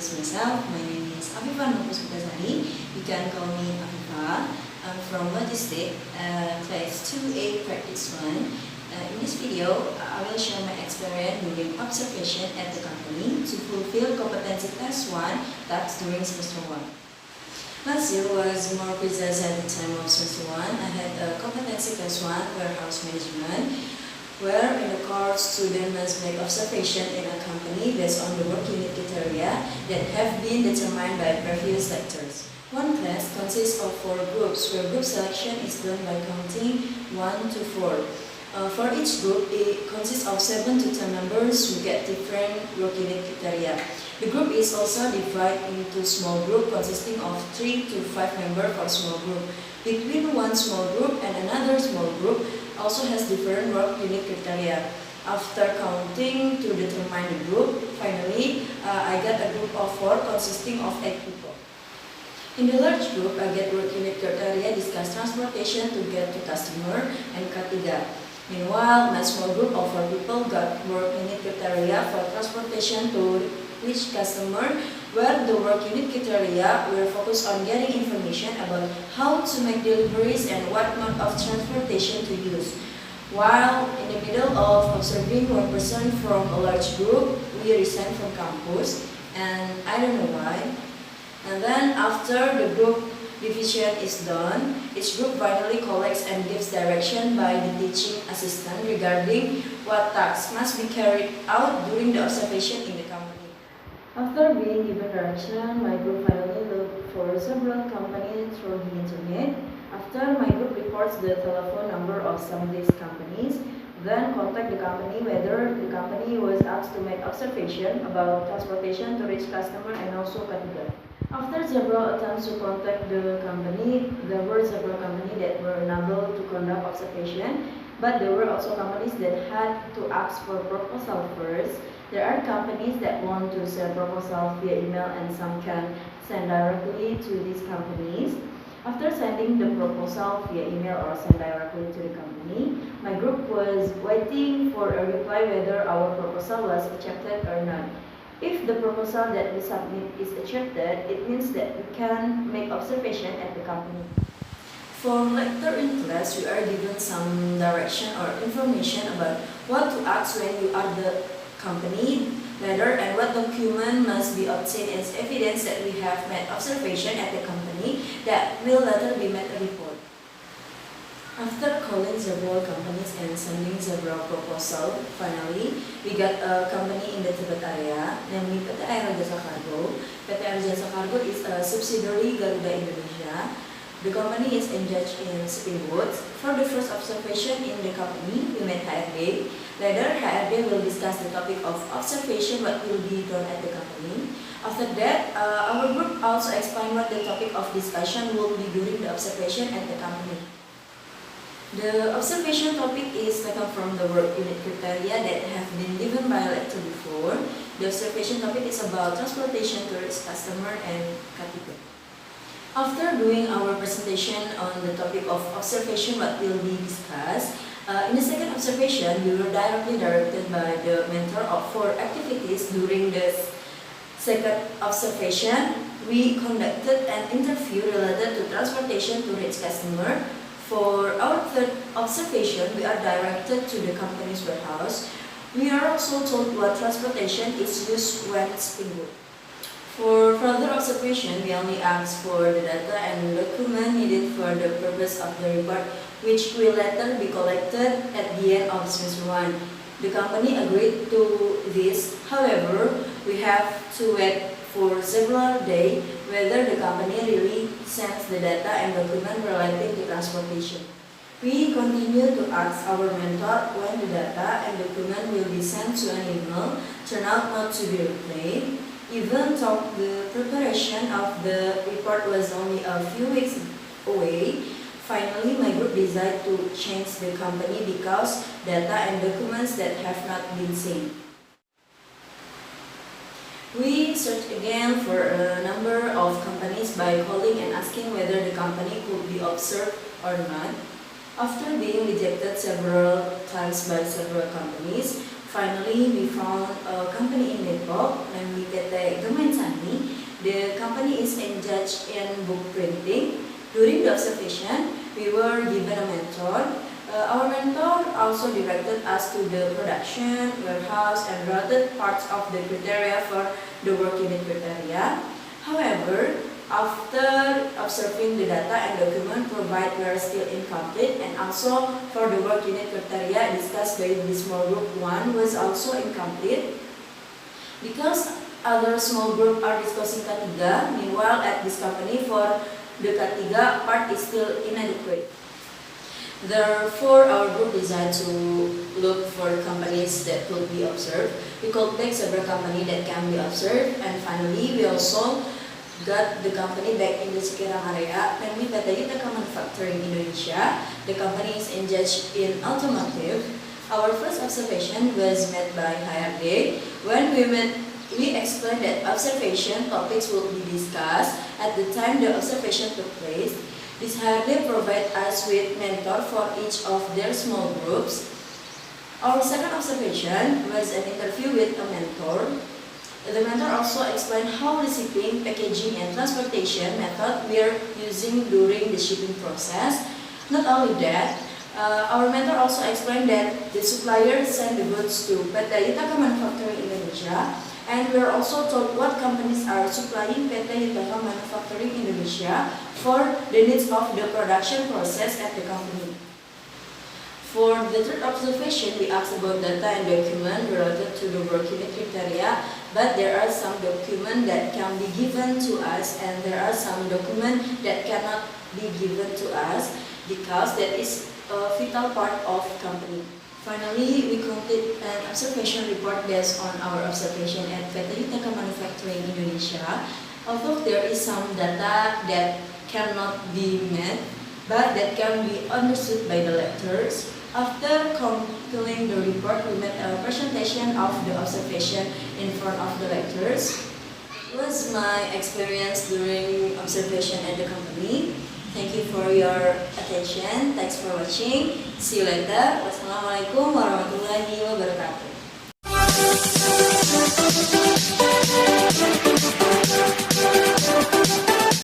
introduce myself. My name is Afifah Puspita Sari. You can call me Afifah. I'm from Logistic, class 2A practice 1. In this video, I will share my experience during observation at the company to fulfill competency test 1 tasks during semester 1. Last year was more precise at the time of semester 1. I had a competency test 1 warehouse management, where in the course students must make observation in a company based on the work unit criteria that have been determined by previous lectures. One class consists of 4 groups, where group selection is done by counting 1 to 4. For each group, it consists of 7 to 10 members who get different work unit criteria. The group is also divided into small group consisting of 3 to 5 members for small group. Between one small group and another small group also has different work unit criteria. After counting to determine the group, finally, I got a group of 4 consisting of 8 people. In the large group, I get work unit criteria discuss transportation to get to customer and K3. Meanwhile, my small group of 4 people got work unit criteria for transportation to reach customer, where the work unit criteria were focused on getting information about how to make deliveries and what mode of transportation to use. While in the middle of observing one person from a large group, we resigned from campus, and I don't know why. And then after the group division is done, each group finally collects and gives direction by the teaching assistant regarding what tasks must be carried out during the observation in the company. After being given direction, my group finally looked for several companies through the internet. After my group reports the telephone number of some of these companies, then contact the company whether the company was asked to make observation about transportation to reach customer and also K3. After several attempts to contact the company, there were several companies that were unable to conduct observation, but there were also companies that had to ask for proposal first. There are companies that want to send proposals via email and some can send directly to these companies. After sending the proposal via email or send directly to the company, my group was waiting for a reply whether our proposal was accepted or not. If the proposal that we submit is accepted, it means that we can make observation at the company. For later in class, we are given some direction or information about what to ask when you are the company leader and what document must be obtained as evidence that we have made observation at the company that will later be made a report. After calling several companies and sending several proposals, finally, we got a company in the Tibet area, namely PT Air Jasa Kargo. PT Air Jasa Kargo is a subsidiary Garuda Indonesia. The company is engaged in shipping goods. For the first observation in the company, we met HRD. Later, HRD will discuss the topic of observation, what will be done at the company. After that, our group also explained what the topic of discussion will be during the observation at the company. The observation topic is taken from the work unit criteria that have been given by lecture before. The observation topic is about transportation towards customer and K3. After doing our presentation on the topic of observation, what will be discussed, in the second observation, we were directly directed by the mentor for activities during the second observation. We conducted an interview related to transportation to reach customer. For our third observation, we are directed to the company's warehouse. We are also told what transportation is used when shipping goods. For further observation, we only ask for the data and document needed for the purpose of the report, which will later be collected at the end of semester 1. The company agreed to this. However, we have to wait for several days whether the company really sends the data and document relating to transportation. We continue to ask our mentor when the data and document will be sent to an email, turn out not to be replied. Even though the preparation of the report was only a few weeks away, finally my group decided to change the company because data and documents that have not been seen. We searched again for a number of companies by calling and asking whether the company could be observed or not. After being rejected several times by several companies, Finally, we found a company in Depok, namely PT Sari. The company is engaged in book printing. During the observation, we were given a mentor. Our mentor also directed us to the production, warehouse, and related parts of the criteria for the work unit criteria. However, after observing the data and document provided were still incomplete, and also for the work unit criteria discussed by the small group 1 was also incomplete because other small group are discussing K3. Meanwhile, at this company for the K3 part is still inadequate. Therefore, our group decided to look for companies that could be observed. We could take several companies that can be observed, and finally, we also got the company back in the Sekirang area, namely PT Yutaka Manufacturing Indonesia. The company is engaged in automotive. Our first observation was made by HRD. When we explained that observation topics will be discussed at the time the observation took place. This HRD provided us with mentor for each of their small groups. Our second observation was an interview with a mentor. The mentor also explained how receiving, packaging, and transportation method we are using during the shipping process. Not only that, our mentor also explained that the supplier sent the goods to PT Yutaka Manufacturing Indonesia, and we are also told what companies are supplying PT Yutaka Manufacturing Indonesia for the needs of the production process at the company. For the third observation, we asked about data and document related to the work unit criteria, but there are some documents that can be given to us and there are some documents that cannot be given to us because that is a vital part of company. Finally, we complete an observation report based on our observation at PT Yutaka Manufacturing Indonesia. Although there is some data that cannot be met, but that can be understood by the lecturers. After compiling the report, we made a presentation of the observation in front of the lecturers. It was my experience during observation at the company. Thank you for your attention. Thanks for watching. See you later. Wassalamualaikum warahmatullahi wabarakatuh.